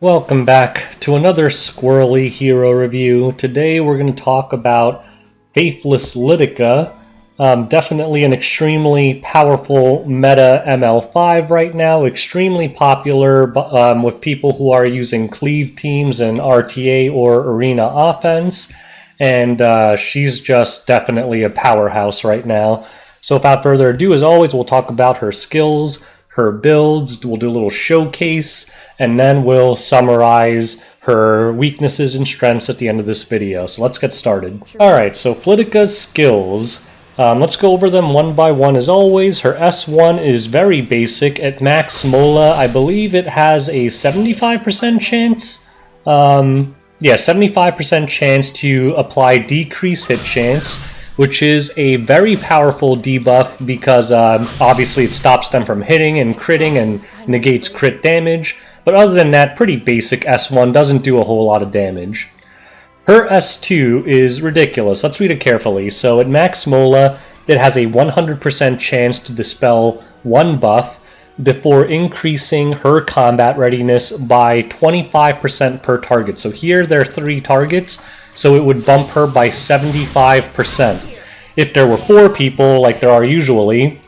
Welcome back to another squirrely hero review. Today we're going to talk about Faithless Lidica. Definitely an extremely powerful meta ML5 right now, extremely popular with people who are using cleave teams and RTA or arena offense, and she's just definitely a powerhouse right now. So without further ado, as always, we'll talk about her skills, her builds, we'll do a little showcase, and then we'll summarize her weaknesses and strengths at the end of this video. So let's get started. Sure. Alright, so Lidica's skills. Let's go over them one by one as always. Her S1 is very basic. At max Mola, I believe it has a 75% chance. 75% chance to apply decrease hit chance, which is a very powerful debuff because obviously it stops them from hitting and critting and negates crit damage. But other than that, pretty basic S1, doesn't do a whole lot of damage. Her S2 is ridiculous. Let's read it carefully. So at max Mola, it has a 100% chance to dispel one buff before increasing her combat readiness by 25% per target. So here there are 3 targets, so it would bump her by 75%. If there were 4 people, like there are usually,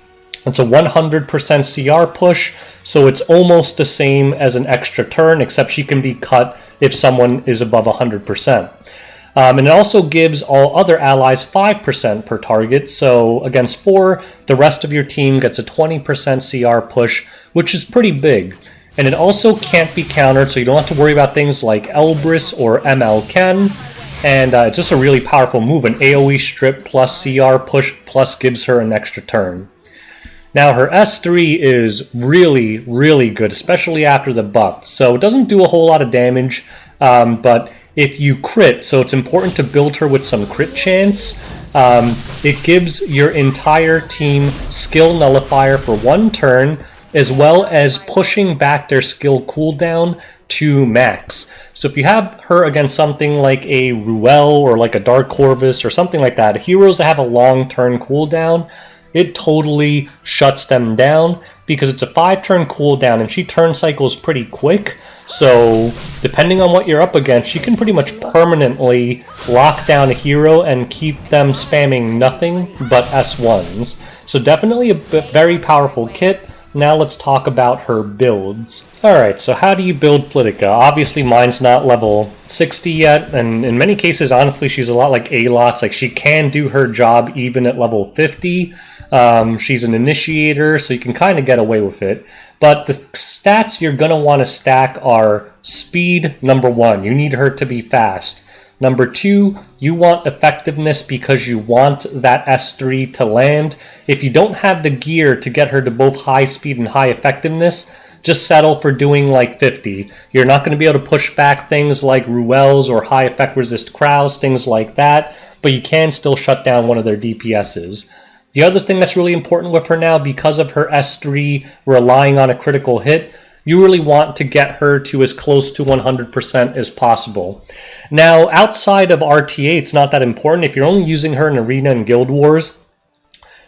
it's a 100% CR push, so it's almost the same as an extra turn, except she can be cut if someone is above 100%. And it also gives all other allies 5% per target, so against 4, the rest of your team gets a 20% CR push, which is pretty big. And it also can't be countered, so you don't have to worry about things like Elbrus or ML Ken. And it's just a really powerful move. An AOE Strip plus CR push plus gives her an extra turn. Now her S3 is really, really good, especially after the buff. So it doesn't do a whole lot of damage, but if you crit, so it's important to build her with some crit chance, it gives your entire team skill nullifier for 1 turn, as well as pushing back their skill cooldown to max. So if you have her against something like a Ruel or like a Dark Corvus or something like that, heroes that have a long turn cooldown, it totally shuts them down because it's a 5-turn cooldown and she turn cycles pretty quick. So depending on what you're up against, you can pretty much permanently lock down a hero and keep them spamming nothing but S1s. So definitely a very powerful kit. Now let's talk about her builds. Alright, so how do you build Lidica? Obviously mine's not level 60 yet, and in many cases, honestly, she's a lot like A-Lots. Like, she can do her job even at level 50. She's an initiator, so you can kind of get away with it. But the stats you're going to want to stack are speed, number 1. You need her to be fast. Number 2, you want effectiveness because you want that S3 to land. If you don't have the gear to get her to both high speed and high effectiveness, just settle for doing like 50. You're not going to be able to push back things like Ruels or high effect resist Crows, things like that, but you can still shut down one of their DPSs. The other thing that's really important with her now, because of her S3 relying on a critical hit, you really want to get her to as close to 100% as possible. Now, outside of RTA, it's not that important. If you're only using her in Arena and Guild Wars,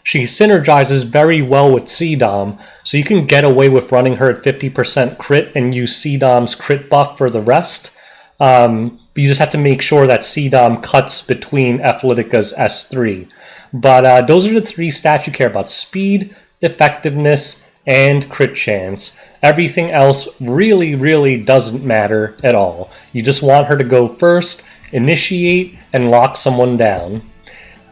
she synergizes very well with CDOM, so you can get away with running her at 50% crit and use CDOM's crit buff for the rest. But you just have to make sure that CDOM cuts between Lidica's S3. But those are the 3 stats you care about: speed, effectiveness, and crit chance. Everything else really, really doesn't matter at all. You just want her to go first, initiate, and lock someone down.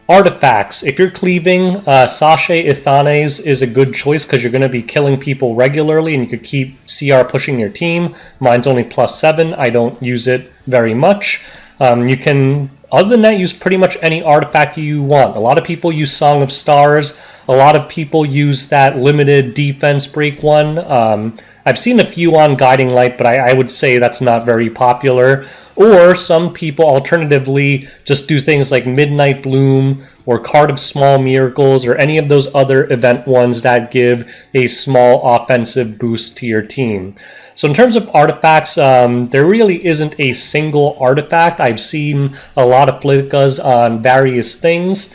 Artifacts. If you're cleaving, Sachet Ithanes is a good choice because you're going to be killing people regularly and you could keep CR pushing your team. Mine's only +7. I don't use it very much. You can, other than that, use pretty much any artifact you want. A lot of people use Song of Stars. A lot of people use that limited defense break one. I've seen a few on Guiding Light, but I would say that's not very popular. Or some people alternatively just do things like Midnight Bloom or Card of Small Miracles or any of those other event ones that give a small offensive boost to your team. So in terms of artifacts, there really isn't a single artifact. I've seen a lot of Lidicas on various things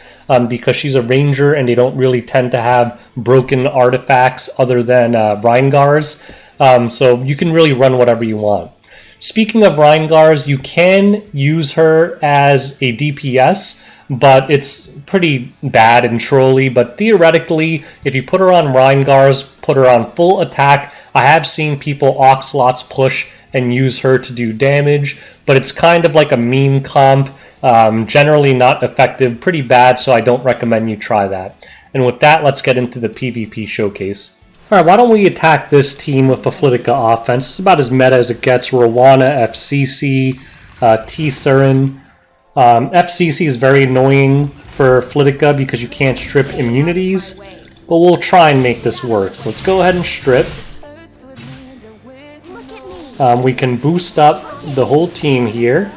because she's a ranger and they don't really tend to have broken artifacts other than Rheingars. So you can really run whatever you want. Speaking of Reingars, you can use her as a DPS, but it's pretty bad and trolly. But theoretically, if you put her on Reingars, put her on full attack, I have seen people Oxlots push and use her to do damage, but it's kind of like a meme comp, generally not effective, pretty bad, so I don't recommend you try that. And with that, let's get into the PvP showcase. Alright, why don't we attack this team with a Lidica offense? It's about as meta as it gets. Rowana, FCC, T-Surin. FCC is very annoying for Lidica because you can't strip immunities, but we'll try and make this work. So let's go ahead and strip. We can boost up the whole team here.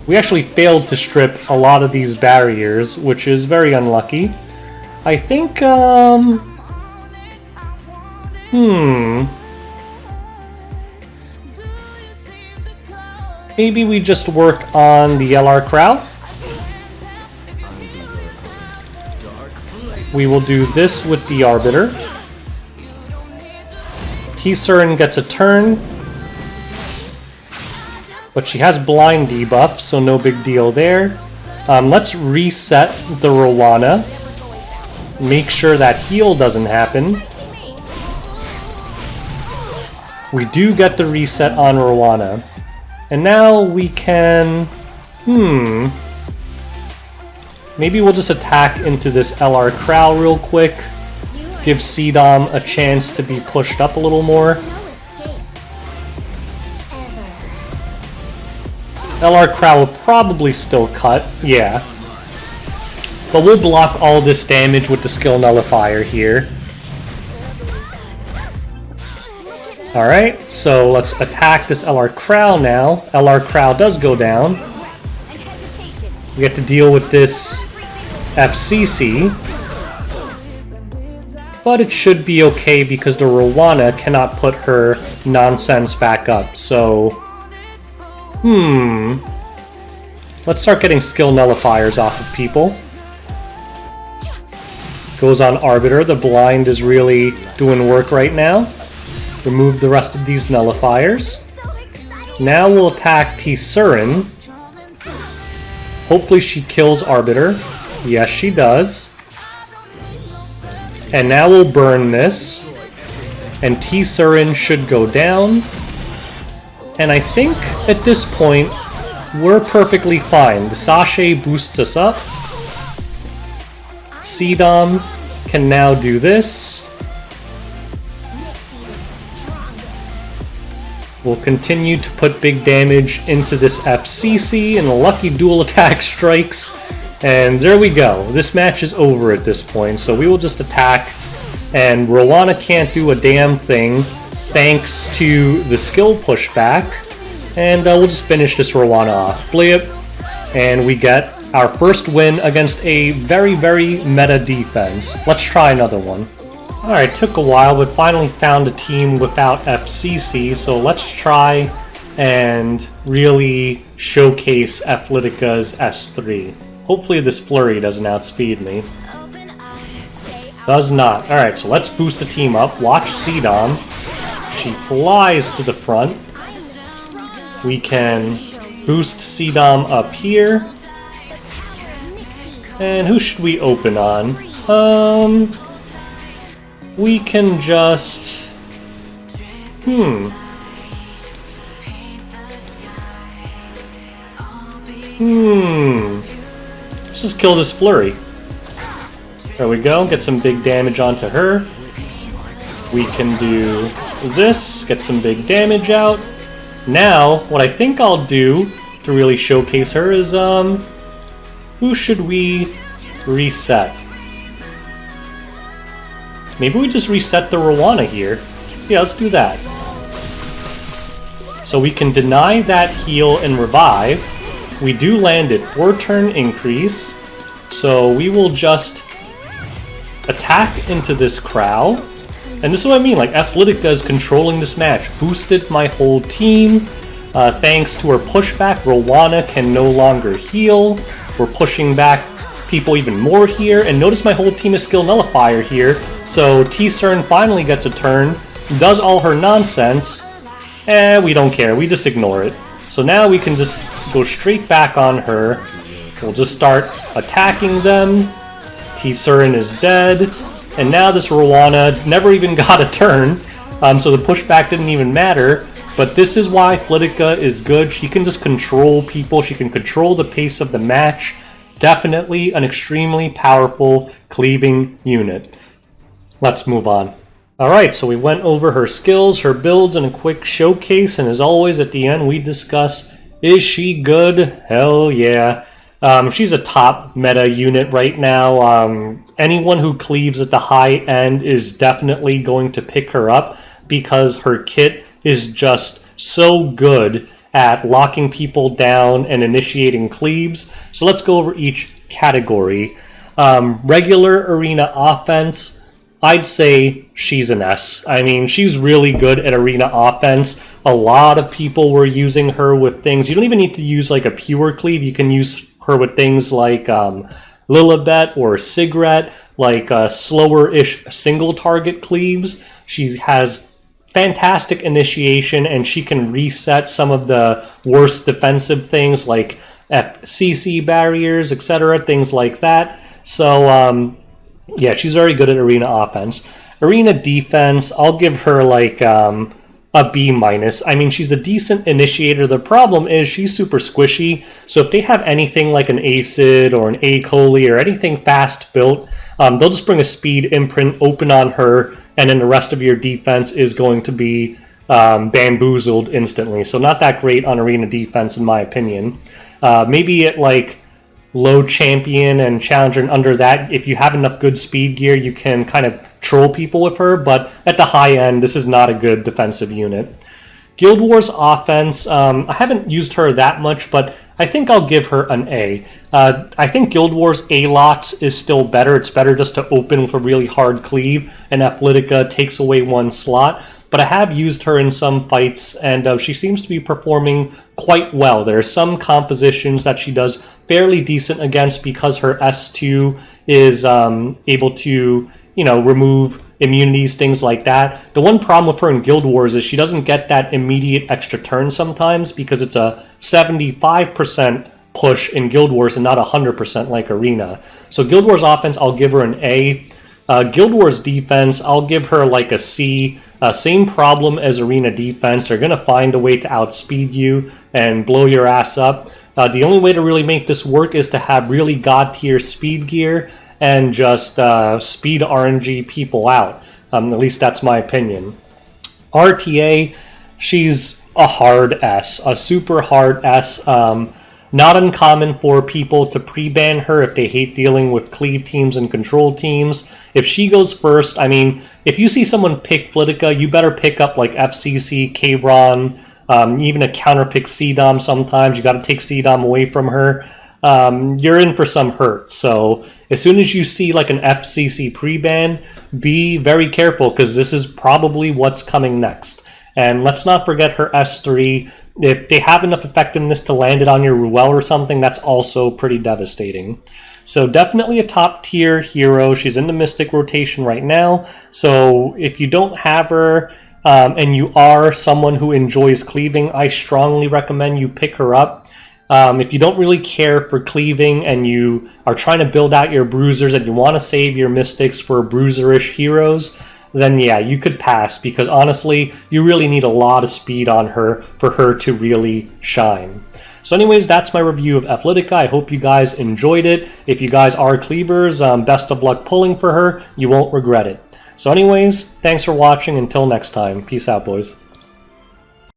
We actually failed to strip a lot of these barriers, which is very unlucky. I think, maybe we just work on the LR Crow. We will do this with the Arbiter. T-Surin gets a turn, but she has blind debuff, so no big deal there. Let's reset the Rowana. Make sure that heal doesn't happen. We do get the reset on Rowana. And now we can... maybe we'll just attack into this LR Crow real quick. Give CDOM a chance to be pushed up a little more. LR Crow will probably still cut, yeah. But we'll block all this damage with the skill nullifier here. Alright, so let's attack this LR Crow now. LR Crow does go down. We have to deal with this FCC. But it should be okay because the Rowana cannot put her nonsense back up, so... Let's start getting skill nullifiers off of people. Goes on Arbiter. The blind is really doing work right now. Remove the rest of these nullifiers. Now we'll attack T-Surin. Hopefully she kills Arbiter. Yes, she does. And now we'll burn this. And T-Surin should go down. And I think at this point, we're perfectly fine. The Sachet boosts us up. CDOM can now do this. We'll continue to put big damage into this FCC, and the lucky dual attack strikes. And there we go. This match is over at this point, so we will just attack. And Rowana can't do a damn thing thanks to the skill pushback. And we'll just finish this Rowana off. Blip. And we get our first win against a very, very meta defense. Let's try another one. Alright, took a while, but finally found a team without FCC, so let's try and really showcase Lidica's S3. Hopefully this flurry doesn't outspeed me. Does not. Alright, so let's boost the team up. Watch CDOM. She flies to the front. We can boost CDOM up here. And who should we open on? We can just... Let's just kill this flurry. There we go, get some big damage onto her. We can do this, get some big damage out. Now, what I think I'll do to really showcase her is, who should we reset? Maybe we just reset the Rowana here. Yeah, let's do that. So we can deny that heal and revive. We do land it 4-turn increase. So we will just attack into this Crow. And this is what I mean, like Lidica is controlling this match. Boosted my whole team. Thanks to her pushback, Rowana can no longer heal. We're pushing back people even more here. And notice my whole team is skill nullifier here. So T-Surin finally gets a turn. does all her nonsense, we don't care, we just ignore it. So now we can just go straight back on her. We'll just start attacking them. T-Surin is dead. And now this Rowana never even got a turn, so the pushback didn't even matter. But this is why Lidica is good. She can just control people. She can control the pace of the match. Definitely an extremely powerful cleaving unit. Let's move on. Alright, so we went over her skills, her builds, and a quick showcase, and as always at the end we discuss, is she good? Hell yeah. She's a top meta unit right now. Anyone who cleaves at the high end is definitely going to pick her up because her kit is just so good at locking people down and initiating cleaves. So let's go over each category. Regular arena offense, I'd say she's an S. I mean, she's really good at arena offense. A lot of people were using her with things. You don't even need to use like a pure cleave. You can use her with things like Lilibet or Sigret, like slower-ish single target cleaves. She has fantastic initiation, and she can reset some of the worst defensive things like FCC barriers, etc., things like that. So, yeah, she's very good at arena offense. Arena defense, I'll give her like a B-. I mean, she's a decent initiator. The problem is she's super squishy, so if they have anything like an Acid or an A-Coli or anything fast built, they'll just bring a speed imprint open on her, and then the rest of your defense is going to be bamboozled instantly. So not that great on arena defense, in my opinion. Maybe at like low champion and challenger and under that, if you have enough good speed gear, you can kind of troll people with her, but at the high end, this is not a good defensive unit. Guild Wars offense, I haven't used her that much, but I think I'll give her an A. I think Guild Wars A-Lots is still better. It's better just to open with a really hard cleave, and Lidica takes away one slot. But I have used her in some fights, and she seems to be performing quite well. There are some compositions that she does fairly decent against because her S2 is able to, you know, remove immunities, things like that. The one problem with her in Guild Wars is she doesn't get that immediate extra turn sometimes because it's a 75% push in Guild Wars and not 100% like Arena. So Guild Wars offense, I'll give her an A. Guild Wars defense, I'll give her like a C. Same problem as Arena defense. They're going to find a way to outspeed you and blow your ass up. The only way to really make this work is to have really god-tier speed gear and just speed RNG people out. At least that's my opinion. RTA, she's a hard S, a super hard S. Not uncommon for people to pre-ban her if they hate dealing with cleave teams and control teams. If she goes first, I mean, if you see someone pick Lidica, you better pick up like FCC, Kayron, even a counterpick CDOM sometimes. You got to take CDOM away from her. You're in for some hurt. So as soon as you see like an FCC pre-ban, be very careful because this is probably what's coming next. And let's not forget her S3. If they have enough effectiveness to land it on your Ruel or something, that's also pretty devastating. So definitely a top tier hero. She's in the Mystic rotation right now. So if you don't have her and you are someone who enjoys cleaving, I strongly recommend you pick her up. If you don't really care for cleaving and you are trying to build out your bruisers and you want to save your Mystics for bruiserish heroes, then yeah, you could pass because honestly, you really need a lot of speed on her for her to really shine. So anyways, that's my review of Lidica. I hope you guys enjoyed it. If you guys are cleavers, best of luck pulling for her. You won't regret it. So anyways, thanks for watching. Until next time. Peace out, boys.